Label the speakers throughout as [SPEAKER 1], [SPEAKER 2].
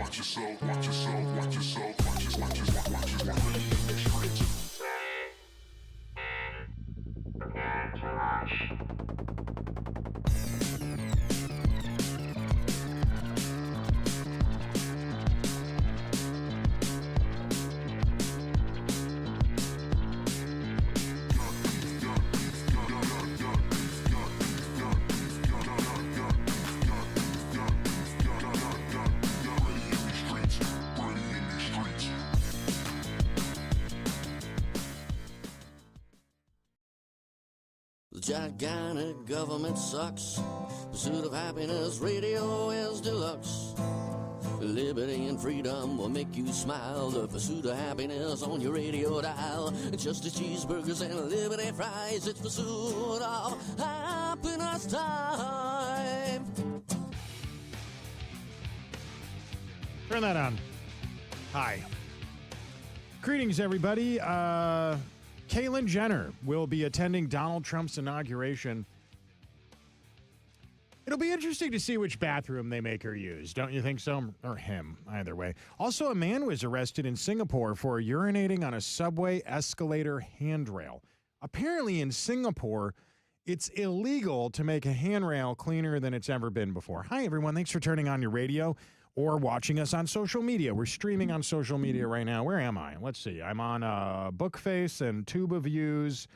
[SPEAKER 1] watch yourself, watch yourself, watch yourself, watch yourself, watch yourself, watch yourself, watch yourself.
[SPEAKER 2] The gigantic government sucks. Pursuit of happiness radio is deluxe. Liberty and freedom will make you smile. The pursuit of happiness on your radio dial. Just as cheeseburgers and liberty fries, it's pursuit of happiness time.
[SPEAKER 3] Turn that on. Hi. Greetings, everybody. Caitlyn Jenner will be attending Donald Trump's inauguration. It'll be interesting to see which bathroom they make her use. Don't you think so? Or him, either way. Also, a man was arrested in Singapore for urinating on a subway escalator handrail. Apparently, in Singapore, it's illegal to make a handrail cleaner than it's ever been before. Hi, everyone. Thanks for turning on your radio or watching us on social media. We're streaming on social media right now. Where am I? Let's see. I'm on Bookface and Tuba Views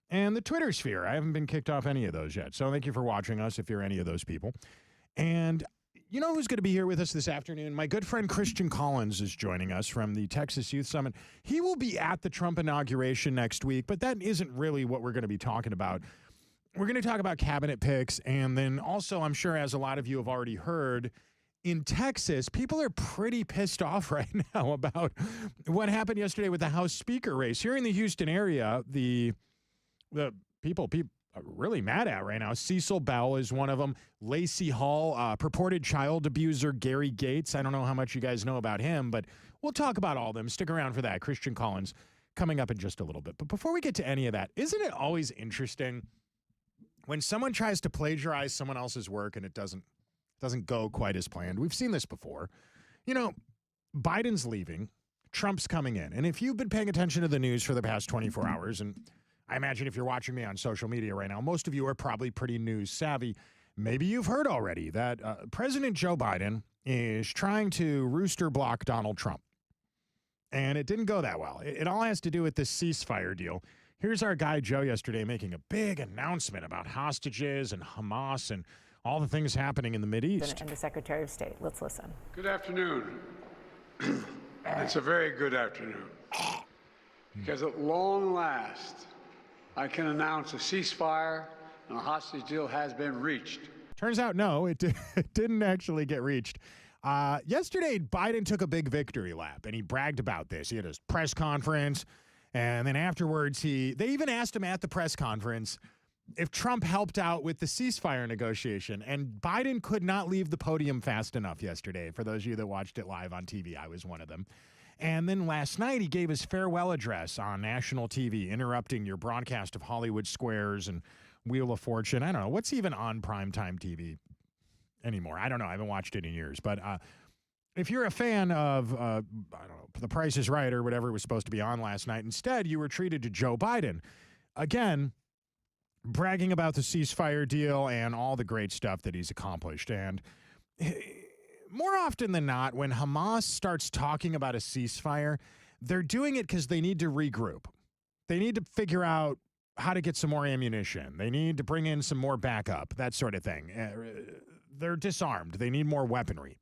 [SPEAKER 3] and the Twitter sphere. I haven't been kicked off any of those yet. So thank you for watching us if you're any of those people. And you know who's going to be here with us this afternoon? My good friend Christian Collins is joining us from the Texas Youth Summit. He will be at the Trump inauguration next week, but that isn't really what we're going to be talking about. We're going to talk about cabinet picks, and then also, I'm sure as a lot of you have already heard, in Texas, people are pretty pissed off right now about what happened yesterday with the House Speaker race. Here in the Houston area, the people are really mad at right now. Cecil Bell is one of them. Lacey Hall, purported child abuser Gary Gates. I don't know how much you guys know about him, but we'll talk about all of them. Stick around for that. Christian Collins coming up in just a little bit. But before we get to any of that, isn't it always interesting when someone tries to plagiarize someone else's work and it doesn't go quite as planned? We've seen this before. You know, Biden's leaving, Trump's coming in. And if you've been paying attention to the news for the past 24 hours, and I imagine if you're watching me on social media right now, most of you are probably pretty news savvy. Maybe you've heard already that President Joe Biden is trying to rooster block Donald Trump. And it didn't go that well. It all has to do with this ceasefire deal. Here's our guy Joe yesterday making a big announcement about hostages and Hamas and all the things happening in the Mideast.
[SPEAKER 4] And the Secretary of State. Let's listen.
[SPEAKER 5] Good afternoon. It's a very good afternoon. Because at long last, I can announce a ceasefire and a hostage deal has been reached.
[SPEAKER 3] Turns out, no, it didn't actually get reached. Yesterday, Biden took a big victory lap, and he bragged about this. He had his press conference, and then afterwards, they even asked him at the press conference if Trump helped out with the ceasefire negotiation, and Biden could not leave the podium fast enough yesterday. For those of you that watched it live on TV, I was one of them. And then last night, he gave his farewell address on national TV, interrupting your broadcast of Hollywood Squares and Wheel of Fortune. I don't know. What's even on primetime TV anymore? I don't know. I haven't watched it in years. But if you're a fan of, I don't know, The Price is Right or whatever was supposed to be on last night, instead, you were treated to Joe Biden. Again, bragging about the ceasefire deal and all the great stuff that he's accomplished. And more often than not, when Hamas starts talking about a ceasefire, they're doing it because they need to regroup. They need to figure out how to get some more ammunition. They need to bring in some more backup, that sort of thing. They're disarmed. They need more weaponry.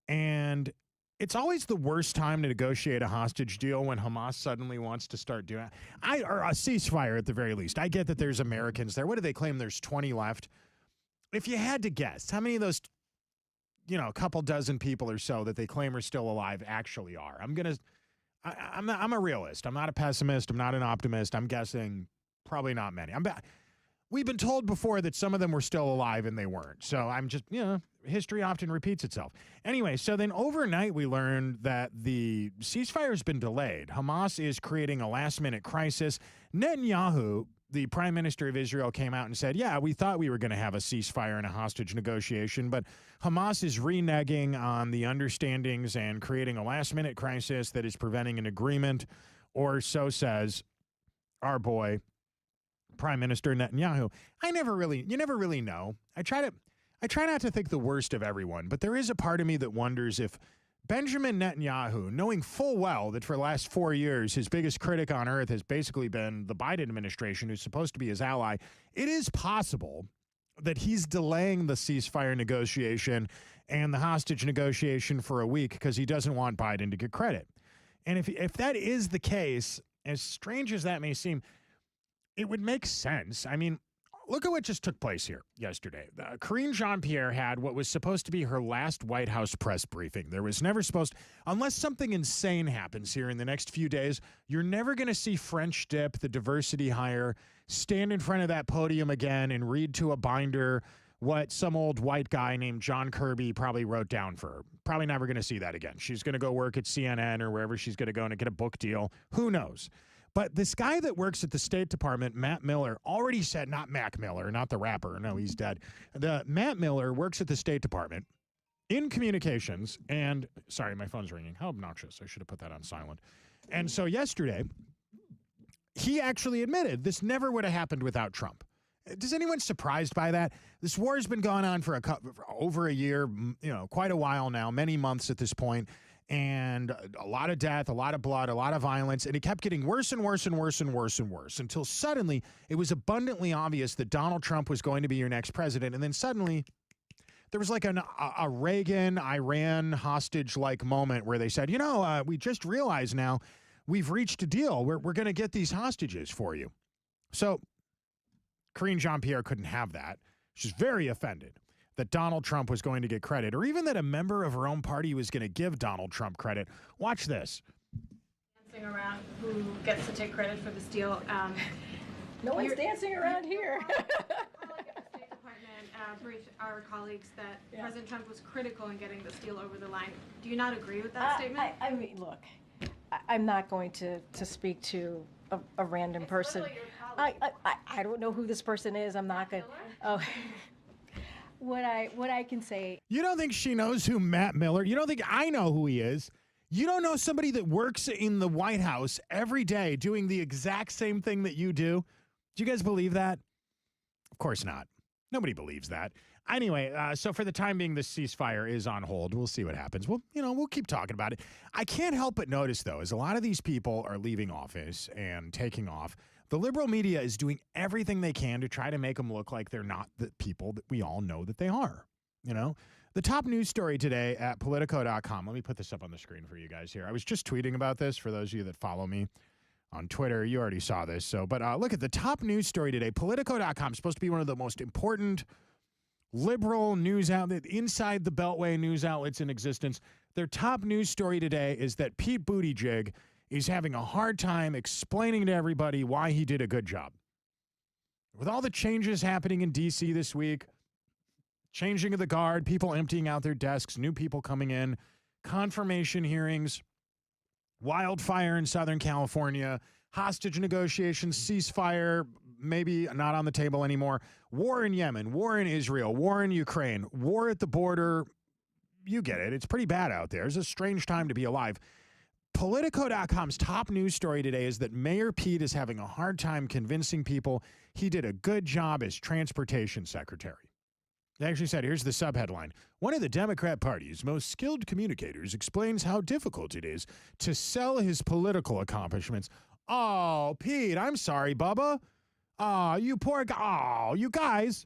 [SPEAKER 3] And it's always the worst time to negotiate a hostage deal when Hamas suddenly wants to start doing it. Or a ceasefire at the very least. I get that there's Americans there. What do they claim? There's 20 left. If you had to guess, how many of those, a couple dozen people or so that they claim are still alive actually are? I'm a realist. I'm not a pessimist. I'm not an optimist. I'm guessing probably not many. We've been told before that some of them were still alive and they weren't. So I'm just, history often repeats itself. Anyway, so then overnight we learned that the ceasefire has been delayed. Hamas is creating a last-minute crisis. Netanyahu the prime minister of Israel came out and said, yeah, we thought we were going to have a ceasefire and a hostage negotiation, but Hamas is reneging on the understandings and creating a last-minute crisis that is preventing an agreement, or so says our boy, Prime Minister Netanyahu. You never really know. I try not to think the worst of everyone, but there is a part of me that wonders if Benjamin Netanyahu, knowing full well that for the last 4 years his biggest critic on earth has basically been the Biden administration, who's supposed to be his ally, it is possible that he's delaying the ceasefire negotiation and the hostage negotiation for a week because he doesn't want Biden to get credit. And if that is the case, as strange as that may seem, it would make sense. I mean, look at what just took place here yesterday. Karine Jean-Pierre had what was supposed to be her last White House press briefing. There was never supposed, unless something insane happens here in the next few days, you're never going to see French Dip, the diversity hire, stand in front of that podium again and read to a binder what some old white guy named John Kirby probably wrote down for her. Probably never going to see that again. She's going to go work at CNN or wherever she's going to go and get a book deal. Who knows? But this guy that works at the State Department, Matt Miller, already said, not Mac Miller, not the rapper. No, he's dead. The Matt Miller works at the State Department in communications. And sorry, my phone's ringing. How obnoxious. I should have put that on silent. And so yesterday, he actually admitted this never would have happened without Trump. Is anyone surprised by that? This war has been going on for over a year, quite a while now, many months at this point. And a lot of death, a lot of blood, a lot of violence, and it kept getting worse and worse and worse and worse and worse until suddenly it was abundantly obvious that Donald Trump was going to be your next president. And then suddenly there was like a Reagan-Iran hostage-like moment where they said, we just realized now we've reached a deal. We're going to get these hostages for you. So Karine Jean-Pierre couldn't have that. She's very offended that Donald Trump was going to get credit, or even that a member of her own party was going to give Donald Trump credit. Watch this.
[SPEAKER 6] Dancing around who gets to take credit for this deal.
[SPEAKER 4] No one's dancing around here.
[SPEAKER 6] Our colleague at the State Department briefed our colleagues that President Trump was critical in getting this deal over the line. Do you not agree with that statement?
[SPEAKER 4] I mean, look, I'm not going to speak to a random person. I don't know who this person is. I'm not going to. Oh. What I can say.
[SPEAKER 3] You don't think she knows who Matt Miller? You don't think I know who he is? You don't know somebody that works in the White House every day doing the exact same thing that you do? Do you guys believe that? Of course not. Nobody believes that. Anyway, so for the time being, this ceasefire is on hold. We'll see what happens. We'll keep talking about it. I can't help but notice, though, as a lot of these people are leaving office and taking off, the liberal media is doing everything they can to try to make them look like they're not the people that we all know that they are. The top news story today at Politico.com. Let me put this up on the screen for you guys here. I was just tweeting about this for those of you that follow me on Twitter. You already saw this. But look at the top news story today. Politico.com is supposed to be one of the most important liberal news outlets, inside the Beltway news outlets in existence. Their top news story today is that Pete Buttigieg is having a hard time explaining to everybody why he did a good job. With all the changes happening in D.C. this week, changing of the guard, people emptying out their desks, new people coming in, confirmation hearings, wildfire in Southern California, hostage negotiations, ceasefire, maybe not on the table anymore, war in Yemen, war in Israel, war in Ukraine, war at the border. You get it. It's pretty bad out there. It's a strange time to be alive. Politico.com's top news story today is that Mayor Pete is having a hard time convincing people he did a good job as transportation secretary. They actually said, here's the subheadline. One of the Democrat Party's most skilled communicators explains how difficult it is to sell his political accomplishments. Oh, Pete, I'm sorry, Bubba. Oh, you poor guy. Oh, you guys.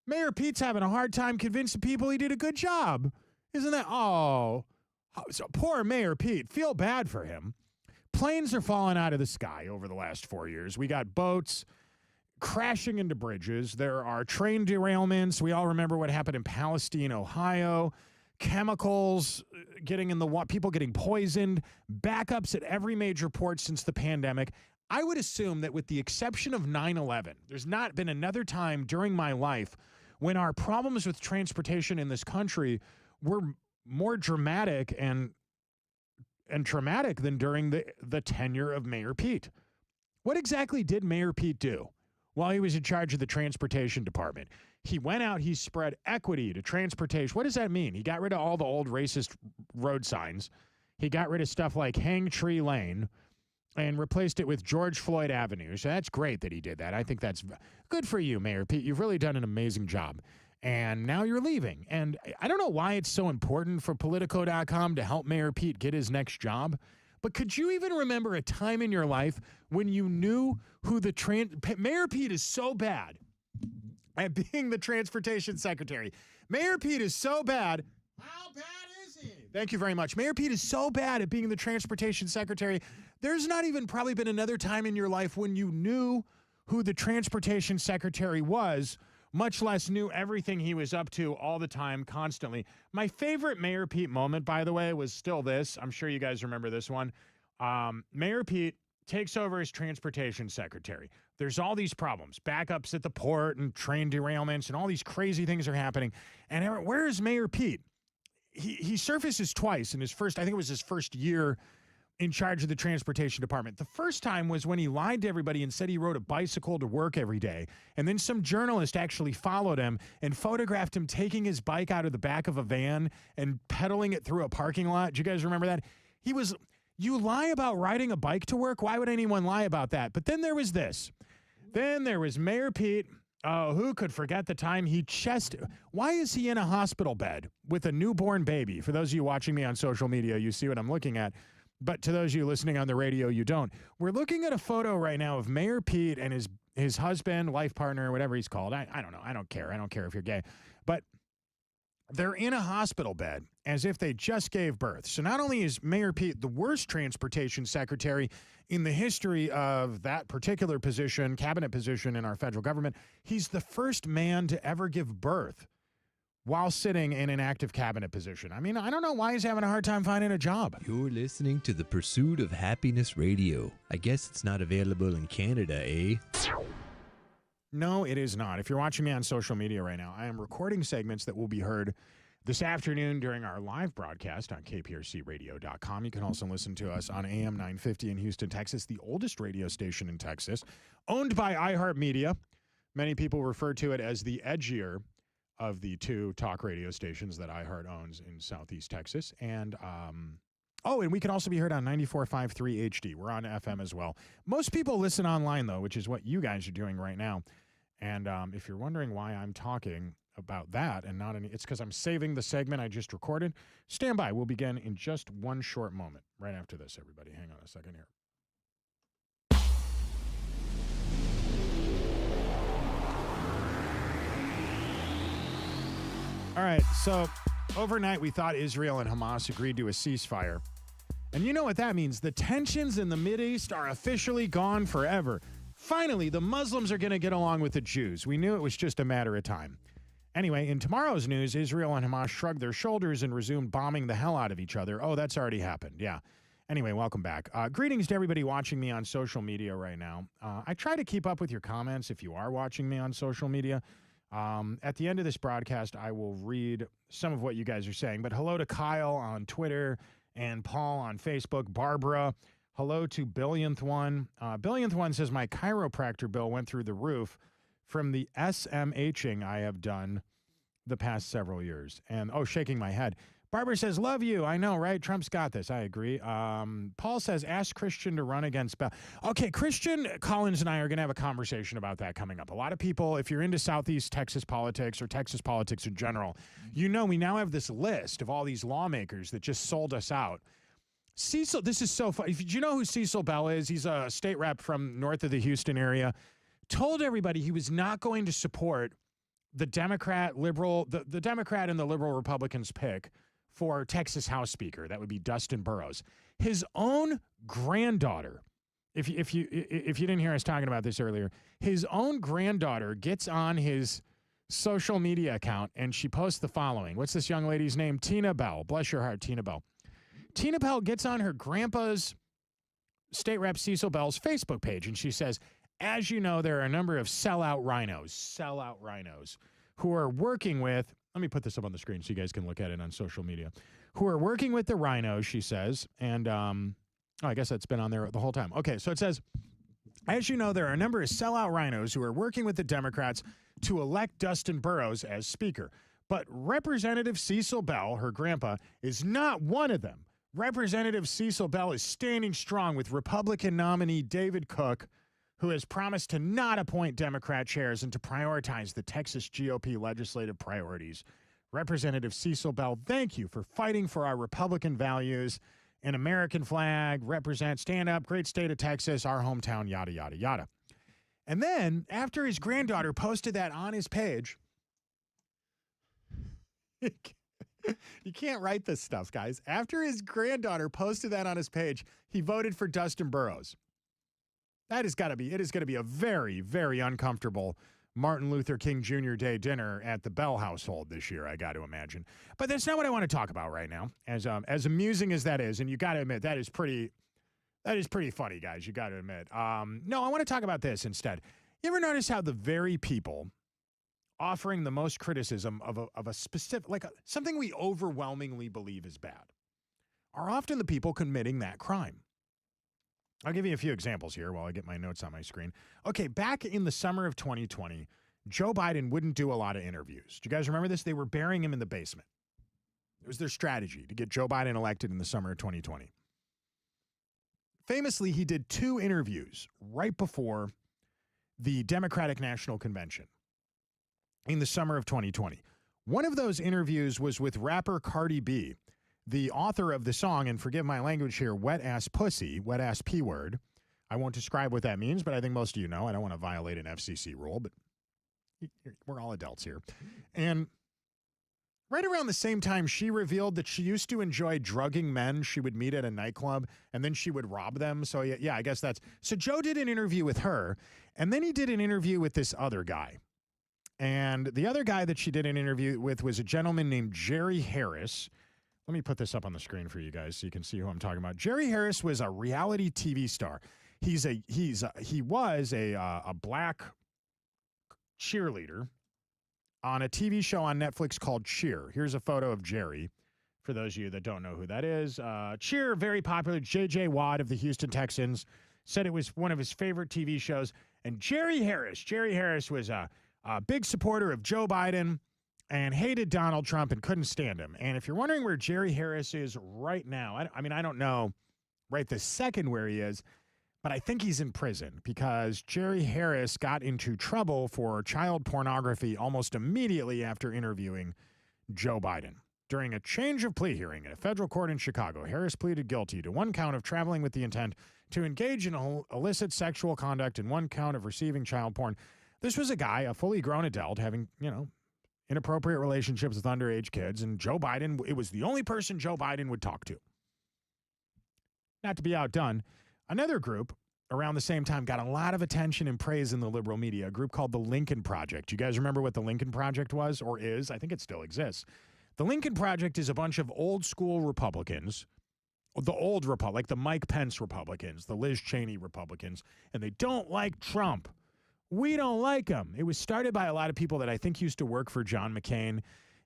[SPEAKER 3] Mayor Pete's having a hard time convincing people he did a good job. Isn't that? Oh. So poor Mayor Pete. Feel bad for him. Planes are falling out of the sky over the last 4 years. We got boats crashing into bridges. There are train derailments. We all remember what happened in Palestine, Ohio. Chemicals getting in the water, people getting poisoned, backups at every major port since the pandemic. I would assume that with the exception of 9/11, there's not been another time during my life when our problems with transportation in this country were more dramatic and traumatic than during the tenure of Mayor Pete. What exactly did Mayor Pete do? while he was in charge of the transportation department. He went out, he spread equity to transportation. What does that mean? He got rid of all the old racist road signs. He got rid of stuff like Hang Tree Lane and replaced it with George Floyd Avenue. So that's great that he did that. I think that's good for you, Mayor Pete. You've really done an amazing job. And now you're leaving. And I don't know why it's so important for Politico.com to help Mayor Pete get his next job. But could you even remember a time in your life when you knew who the Mayor Pete is so bad at being the transportation secretary. Mayor Pete is so bad. How bad is he? Thank you very much. Mayor Pete is so bad at being the transportation secretary. There's not even probably been another time in your life when you knew who the transportation secretary was, much less knew everything he was up to all the time, constantly. My favorite Mayor Pete moment, by the way, was still this. I'm sure you guys remember this one. Mayor Pete takes over as transportation secretary. There's all these problems, backups at the port and train derailments and all these crazy things are happening. And where is Mayor Pete? He surfaces twice in his first, I think it was his first year in charge of the transportation department. The first time was when he lied to everybody and said he rode a bicycle to work every day. And then some journalist actually followed him and photographed him taking his bike out of the back of a van and pedaling it through a parking lot. Do you guys remember that? You lie about riding a bike to work? Why would anyone lie about that? But then there was this. Then there was Mayor Pete. Oh, who could forget the time why is he in a hospital bed with a newborn baby? For those of you watching me on social media, you see what I'm looking at. But to those of you listening on the radio, you don't. We're looking at a photo right now of Mayor Pete and his husband, life partner, whatever he's called. I don't know. I don't care. I don't care if you're gay. But they're in a hospital bed as if they just gave birth. So not only is Mayor Pete the worst transportation secretary in the history of that particular position, cabinet position in our federal government, he's the first man to ever give birth while sitting in an active cabinet position. I mean, I don't know why he's having a hard time finding a job.
[SPEAKER 7] You're listening to The Pursuit of Happiness Radio. I guess it's not available in Canada, eh?
[SPEAKER 3] No, it is not. If you're watching me on social media right now, I am recording segments that will be heard this afternoon during our live broadcast on kprcradio.com. You can also listen to us on AM 950 in Houston, Texas, the oldest radio station in Texas, owned by iHeartMedia. Many people refer to it as the edgier of the two talk radio stations that iHeart owns in Southeast Texas. And, and we can also be heard on 94.53 HD. We're on FM as well. Most people listen online, though, which is what you guys are doing right now. And if you're wondering why I'm talking about that and not any, it's because I'm saving the segment I just recorded. Stand by. We'll begin in just one short moment. Right after this, everybody. Hang on a second here. All right, so overnight we thought Israel and Hamas agreed to a ceasefire. And you know what that means. The tensions in the Mideast are officially gone forever. Finally, the Muslims are going to get along with the Jews. We knew it was just a matter of time. Anyway, in tomorrow's news, Israel and Hamas shrugged their shoulders and resumed bombing the hell out of each other. Oh, that's already happened. Yeah. Anyway, welcome back. Greetings to everybody watching me on social media right now. I try to keep up with your comments if you are watching me on social media. At the end of this broadcast, I will read some of what you guys are saying. But hello to Kyle on Twitter and Paul on Facebook. Barbara, hello to Billionth One. Billionth One says, my chiropractor bill went through the roof from the SMHing I have done the past several years. And, shaking my head. Barbara says, love you. I know, right? Trump's got this. I agree. Paul says, ask Christian to run against Bell. Okay, Christian Collins and I are going to have a conversation about that coming up. A lot of people, if you're into Southeast Texas politics or Texas politics in general, you know we now have this list of all these lawmakers that just sold us out. Cecil, this is so funny. Do you know who Cecil Bell is? He's a state rep from north of the Houston area. Told everybody he was not going to support the Democrat, liberal, the Democrat and the liberal Republicans pick for Texas House Speaker. That would be Dustin Burrows. His own granddaughter, if you didn't hear us talking about this earlier, his own granddaughter gets on his social media account and she posts the following. What's this young lady's name? Tina Bell. Bless your heart, Tina Bell. Tina Bell gets on her grandpa's state rep Cecil Bell's Facebook page and she says, as you know, there are a number of sellout rhinos who are working with, let me put this up on the screen so you guys can look at it on social media, who are working with the rhinos, she says, and I guess that's been on there the whole time. Okay, so it says, As you know, there are a number of sellout rhinos who are working with the Democrats to elect Dustin Burrows as Speaker. But Representative Cecil Bell, her grandpa, is not one of them. Representative Cecil Bell is standing strong with Republican nominee David Cook, who has promised to not appoint Democrat chairs and to prioritize the Texas GOP legislative priorities. Representative Cecil Bell, thank you for fighting for our Republican values. An American flag, represent, stand up, great state of Texas, our hometown, yada, yada, yada. And then, after his granddaughter posted that on his page, you can't write this stuff, guys. After his granddaughter posted that on his page, he voted for Dustin Burrows. It is going to be a very, very uncomfortable Martin Luther King Jr. Day dinner at the Bell household this year, I got to imagine. But that's not what I want to talk about right now. As amusing as that is, and you got to admit, that is pretty funny, guys. You got to admit. No, I want to talk about this instead. You ever notice how the very people offering the most criticism of a specific, something we overwhelmingly believe is bad, are often the people committing that crime? I'll give you a few examples here while I get my notes on my screen. Okay, back in the summer of 2020, Joe Biden wouldn't do a lot of interviews. Do you guys remember this? They were burying him in the basement. It was their strategy to get Joe Biden elected in the summer of 2020. Famously, he did 2 interviews right before the Democratic National Convention in the summer of 2020. One of those interviews was with rapper Cardi B, the author of the song, and forgive my language here, wet ass pussy, wet ass P word. I won't describe what that means, but I think most of you know. I don't want to violate an FCC rule, but we're all adults here. And right around the same time, she revealed that she used to enjoy drugging men she would meet at a nightclub, and then she would rob them. So yeah, I guess that's... So Joe did an interview with her, and then he did an interview with this other guy. And the other guy that she did an interview with was a gentleman named Jerry Harris. Let me put this up on the screen for you guys so you can see who I'm talking about. Jerry Harris was a reality TV star. He was a black cheerleader on a TV show on Netflix called Cheer. Here's a photo of Jerry, for those of you that don't know who that is. Cheer, very popular. J.J. Watt of the Houston Texans said it was one of his favorite TV shows. And Jerry Harris was a big supporter of Joe Biden and hated Donald Trump and couldn't stand him. And if you're wondering where Jerry Harris is right now, I mean, I don't know right this second where he is, but I think he's in prison because Jerry Harris got into trouble for child pornography almost immediately after interviewing Joe Biden. During a change of plea hearing at a federal court in Chicago, Harris pleaded guilty to 1 count of traveling with the intent to engage in illicit sexual conduct and 1 count of receiving child porn. This was a guy, a fully grown adult, having, inappropriate relationships with underage kids, and Joe Biden, it was the only person Joe Biden would talk to. Not to be outdone, another group around the same time got a lot of attention and praise in the liberal media, a group called the Lincoln Project. You guys remember what the Lincoln Project was or is? I think it still exists. The Lincoln Project is a bunch of old school Republicans, the old like the Mike Pence Republicans, the Liz Cheney Republicans, and they don't like Trump. We don't like him. It was started by a lot of people that I think used to work for John McCain,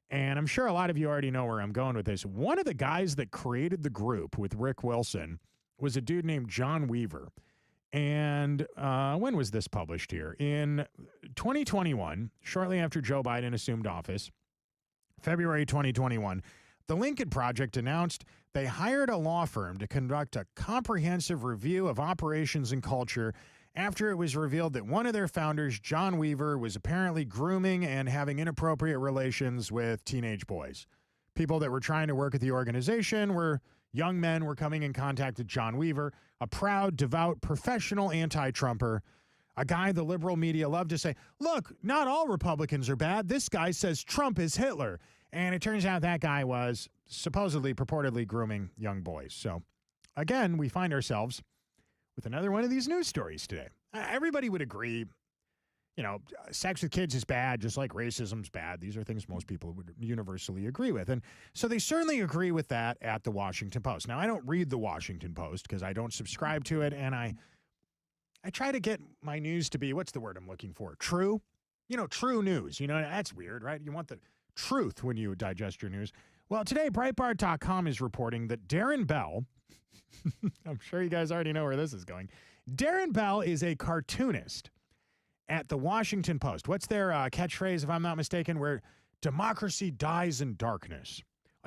[SPEAKER 3] and I'm sure a lot of you already know where I'm going with this. One of the guys that created the group with Rick Wilson was a dude named John Weaver. And when was this published here? In 2021, shortly after Joe Biden assumed office, February 2021, the Lincoln Project announced they hired a law firm to conduct a comprehensive review of operations and culture after it was revealed that one of their founders, John Weaver, was apparently grooming and having inappropriate relations with teenage boys. People that were trying to work at the organization young men were coming in contact with John Weaver, a proud, devout, professional anti-Trumper, a guy the liberal media love to say, look, not all Republicans are bad. This guy says Trump is Hitler. And it turns out that guy was supposedly, purportedly grooming young boys. So, again, we find ourselves with another one of these news stories today. Everybody would agree, sex with kids is bad, just like racism's bad. These are things most people would universally agree with. And so they certainly agree with that at the Washington Post. Now, I don't read the Washington Post because I don't subscribe to it, and I try to get my news to be, what's the word I'm looking for? True? True news. That's weird, right? You want the truth when you digest your news. Well, today, Breitbart.com is reporting that Darren Bell, I'm sure you guys already know where this is going, Darren Bell is a cartoonist at the Washington Post. What's their catchphrase, if I'm not mistaken, where democracy dies in darkness?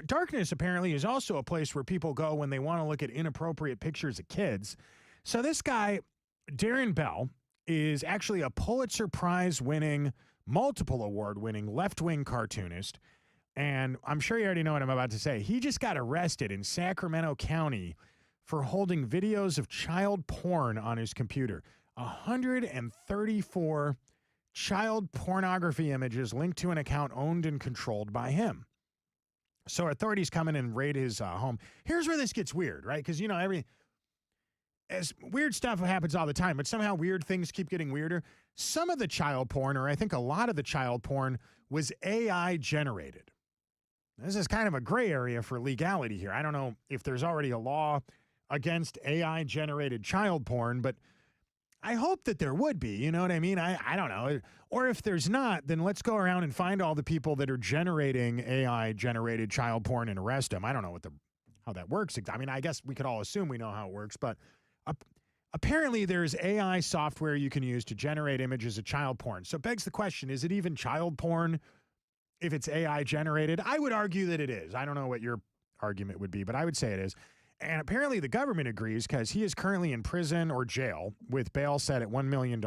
[SPEAKER 3] Darkness apparently is also a place where people go when they want to look at inappropriate pictures of kids. So this guy, Darren Bell, is actually a Pulitzer Prize winning, multiple award winning left-wing cartoonist. And I'm sure you already know what I'm about to say. He just got arrested in Sacramento County for holding videos of child porn on his computer. 134 child pornography images linked to an account owned and controlled by him. So authorities come in and raid his home. Here's where this gets weird, right? Because, you know, as weird stuff happens all the time, but somehow weird things keep getting weirder. Some of the child porn, or I think a lot of the child porn, was AI generated. This is kind of a gray area for legality here. I don't know if there's already a law against AI generated child porn, but I hope that there would be, you know what I mean? I don't know. Or if there's not, then let's go around and find all the people that are generating AI-generated child porn and arrest them. I don't know how that works. I mean, I guess we could all assume we know how it works, but apparently there's AI software you can use to generate images of child porn. So it begs the question, is it even child porn if it's AI-generated? I would argue that it is. I don't know what your argument would be, but I would say it is. And apparently the government agrees because he is currently in prison or jail with bail set at $1 million.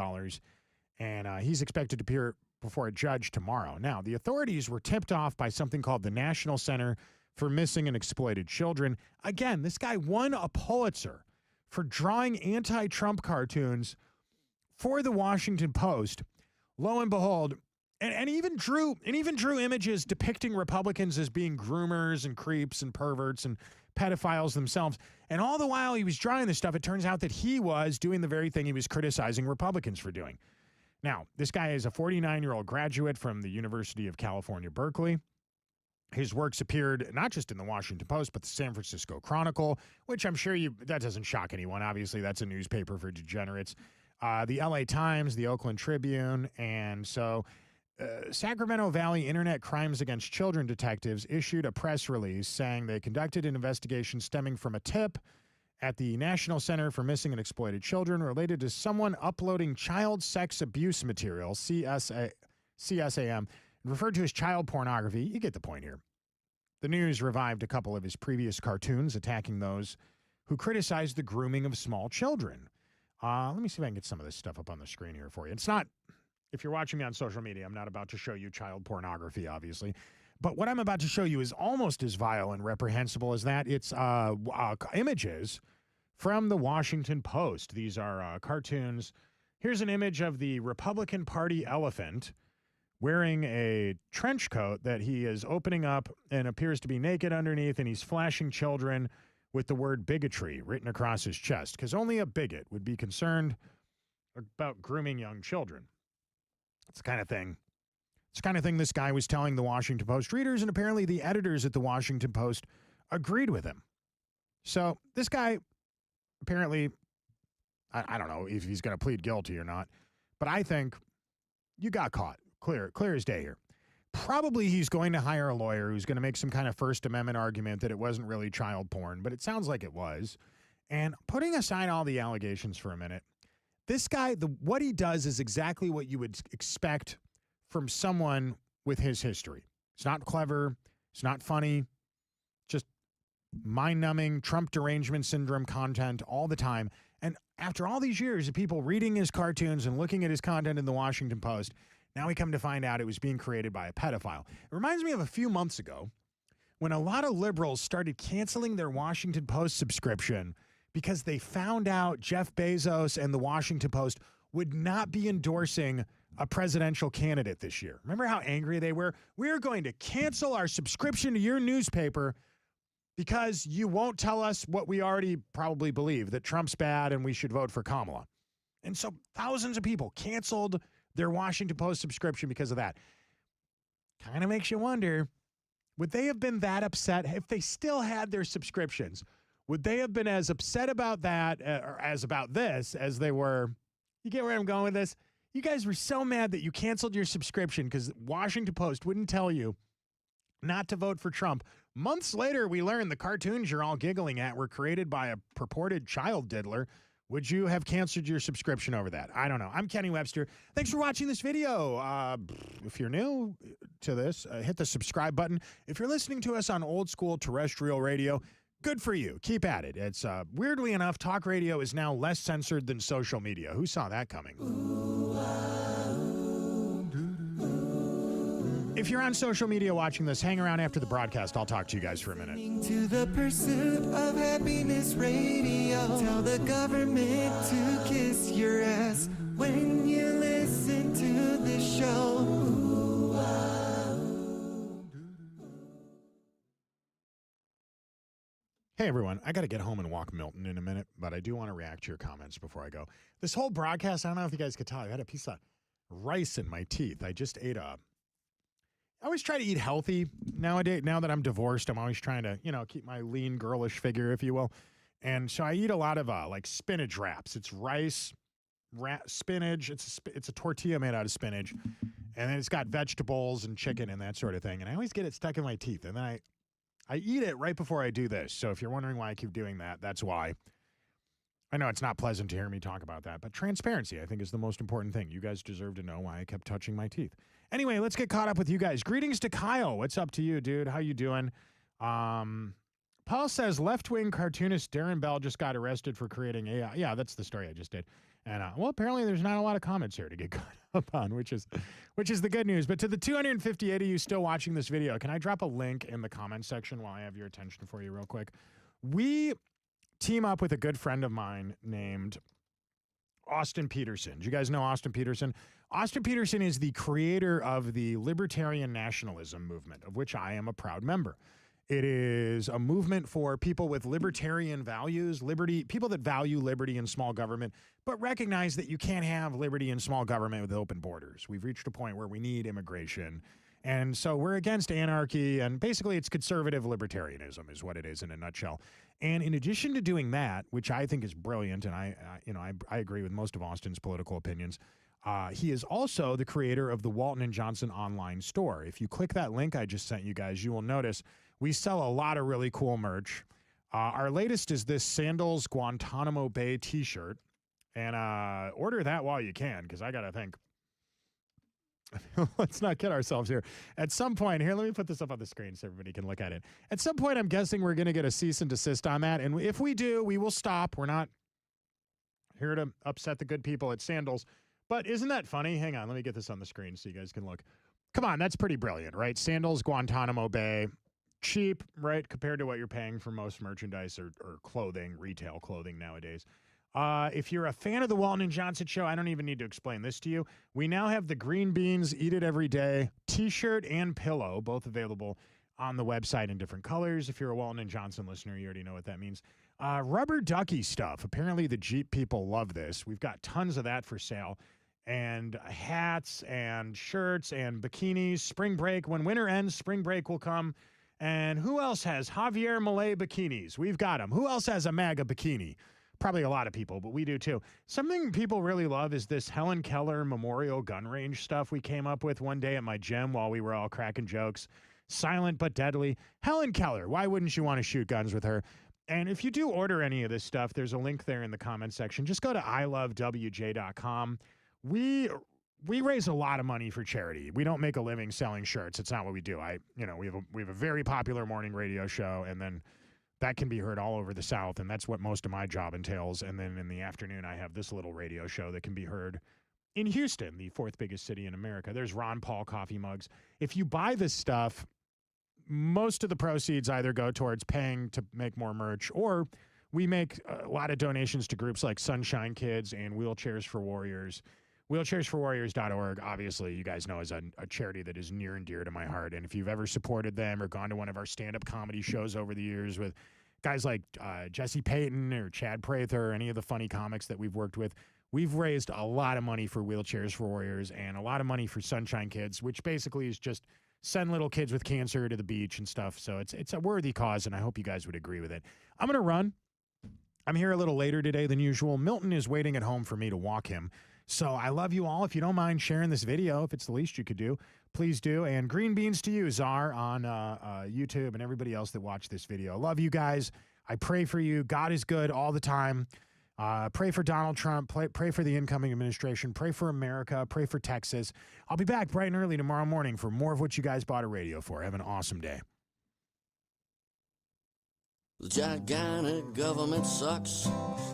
[SPEAKER 3] And he's expected to appear before a judge tomorrow. Now, the authorities were tipped off by something called the National Center for Missing and Exploited Children. Again, this guy won a Pulitzer for drawing anti-Trump cartoons for the Washington Post. Lo and behold, and even drew images depicting Republicans as being groomers and creeps and perverts and pedophiles themselves. And all the while he was drawing this stuff, it turns out that he was doing the very thing he was criticizing Republicans for doing. Now, this guy is a 49-year-old graduate from the University of California, Berkeley. His works appeared not just in the Washington Post, but the San Francisco Chronicle, which I'm sure that doesn't shock anyone. Obviously, that's a newspaper for degenerates. The LA Times, the Oakland Tribune, and so Sacramento Valley Internet Crimes Against Children detectives issued a press release saying they conducted an investigation stemming from a tip at the National Center for Missing and Exploited Children related to someone uploading child sex abuse material, CSAM, referred to as child pornography. You get the point here. The news revived a couple of his previous cartoons attacking those who criticized the grooming of small children. Let me see if I can get some of this stuff up on the screen here for you. It's not... If you're watching me on social media, I'm not about to show you child pornography, obviously. But what I'm about to show you is almost as vile and reprehensible as that. It's images from the Washington Post. These are cartoons. Here's an image of the Republican Party elephant wearing a trench coat that he is opening up and appears to be naked underneath, and he's flashing children with the word bigotry written across his chest, because only a bigot would be concerned about grooming young children. It's the kind of thing this guy was telling the Washington Post readers, and apparently the editors at the Washington Post agreed with him. So this guy apparently, I don't know if he's going to plead guilty or not, but I think you got caught. Clear as day here. Probably he's going to hire a lawyer who's going to make some kind of First Amendment argument that it wasn't really child porn, but it sounds like it was. And putting aside all the allegations for a minute, this guy, what he does is exactly what you would expect from someone with his history. It's not clever. It's not funny. Just mind-numbing Trump derangement syndrome content all the time. And after all these years of people reading his cartoons and looking at his content in the Washington Post, now we come to find out it was being created by a pedophile. It reminds me of a few months ago when a lot of liberals started canceling their Washington Post subscription because they found out Jeff Bezos and the Washington Post would not be endorsing a presidential candidate this year. Remember how angry they were? We're going to cancel our subscription to your newspaper because you won't tell us what we already probably believe, that Trump's bad and we should vote for Kamala. And so thousands of people canceled their Washington Post subscription because of that. Kind of makes you wonder, would they have been that upset if they still had their subscriptions? Would they have been as upset about that or as about this as they were? You get where I'm going with this? You guys were so mad that you canceled your subscription because Washington Post wouldn't tell you not to vote for Trump. Months later, we learned the cartoons you're all giggling at were created by a purported child diddler. Would you have canceled your subscription over that? I don't know. I'm Kenny Webster. Thanks for watching this video. If you're new to this, hit the subscribe button. If you're listening to us on old school terrestrial radio, good for you. Keep at it. It's weirdly enough, talk radio is now less censored than social media. Who saw that coming? If you're on social media watching this, hang around after the broadcast. I'll talk to you guys for a minute.
[SPEAKER 8] To the pursuit of happiness radio. Tell the government to kiss your ass when you listen to the show.
[SPEAKER 3] Hey everyone, I got to get home and walk Milton in a minute, but I do want to react to your comments before I go. This whole broadcast, I don't know if you guys could tell, I had a piece of rice in my teeth. I just ate I always try to eat healthy nowadays. Now that I'm divorced, I'm always trying to, keep my lean, girlish figure, if you will. And so I eat a lot of like spinach wraps. It's rice, spinach. It's a tortilla made out of spinach, and then it's got vegetables and chicken and that sort of thing. And I always get it stuck in my teeth, and then I eat it right before I do this. So if you're wondering why I keep doing that, that's why. I know it's not pleasant to hear me talk about that, but transparency, I think, is the most important thing. You guys deserve to know why I kept touching my teeth. Anyway, let's get caught up with you guys. Greetings to Kyle. What's up to you, dude? How you doing? Paul says left-wing cartoonist Darren Bell just got arrested for creating AI. Yeah, that's the story I just did. And well, apparently there's not a lot of comments here to get caught up on, which is the good news. But to the 258 of you still watching this video, can I drop a link in the comment section while I have your attention for you real quick? We team up with a good friend of mine named Austin Peterson. Do you guys know Austin Peterson? Austin Peterson is the creator of the libertarian nationalism movement, of which I am a proud member. It is a movement for people with libertarian values, people that value liberty and small government, but recognize that you can't have liberty and small government with open borders. We've reached a point where we need immigration. And so we're against anarchy, and basically it's conservative libertarianism is what it is in a nutshell. And in addition to doing that, which I think is brilliant, and I agree with most of Austin's political opinions, he is also the creator of the Walton & Johnson online store. If you click that link I just sent you guys, you will notice we sell a lot of really cool merch. Our latest is this Sandals Guantanamo Bay t-shirt, and order that while you can, because I got to think. Let's not kid ourselves here. At some point, here, let me put this up on the screen so everybody can look at it. At some point, I'm guessing we're going to get a cease and desist on that. And if we do, we will stop. We're not here to upset the good people at Sandals. But isn't that funny? Hang on, let me get this on the screen so you guys can look. Come on, that's pretty brilliant, right? Sandals, Guantanamo Bay. Cheap, right, compared to what you're paying for most merchandise or clothing, retail clothing nowadays. If you're a fan of the Walton & Johnson show, I don't even need to explain this to you. We now have the Green Beans Eat It Every Day t-shirt and pillow, both available on the website in different colors. If you're a Walton & Johnson listener, you already know what that means. Rubber ducky stuff. Apparently the Jeep people love this. We've got tons of that for sale. And hats and shirts and bikinis. Spring break. When winter ends, spring break will come. And who else has Javier Milei bikinis? We've got them. Who else has a MAGA bikini? Probably a lot of people, but we do too. Something people really love is this Helen Keller Memorial Gun Range stuff we came up with one day at my gym while we were all cracking jokes. Silent but deadly. Helen Keller, why wouldn't you want to shoot guns with her? And if you do order any of this stuff, there's a link there in the comment section. Just go to ilovewj.com. We raise a lot of money for charity. We don't make a living selling shirts. It's not what we do. We have a very popular morning radio show, and then that can be heard all over the South, and that's what most of my job entails. And then in the afternoon, I have this little radio show that can be heard in Houston, the fourth biggest city in America. There's Ron Paul coffee mugs. If you buy this stuff, most of the proceeds either go towards paying to make more merch, or we make a lot of donations to groups like Sunshine Kids and Wheelchairs for Warriors. Wheelchairsforwarriors.org, obviously, you guys know, is a charity that is near and dear to my heart. And if you've ever supported them or gone to one of our stand-up comedy shows over the years with guys like Jesse Payton or Chad Prather or any of the funny comics that we've worked with, we've raised a lot of money for Wheelchairs for Warriors and a lot of money for Sunshine Kids, which basically is just send little kids with cancer to the beach and stuff. So it's a worthy cause, and I hope you guys would agree with it. I'm going to run. I'm here a little later today than usual. Milton is waiting at home for me to walk him. So I love you all. If you don't mind sharing this video, if it's the least you could do, please do. And green beans to you, Czar, on YouTube, and everybody else that watched this video. Love you guys. I pray for you. God is good all the time. Pray for Donald Trump. Pray for the incoming administration. Pray for America. Pray for Texas. I'll be back bright and early tomorrow morning for more of what you guys bought a radio for. Have an awesome day.
[SPEAKER 2] The gigantic government sucks.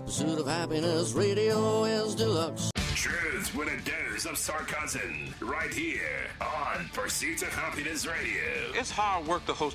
[SPEAKER 2] Pursuit of Happiness Radio is deluxe.
[SPEAKER 9] Truth with a dose of sarcasm. Right here on Pursuit of Happiness Radio.
[SPEAKER 10] It's hard work to host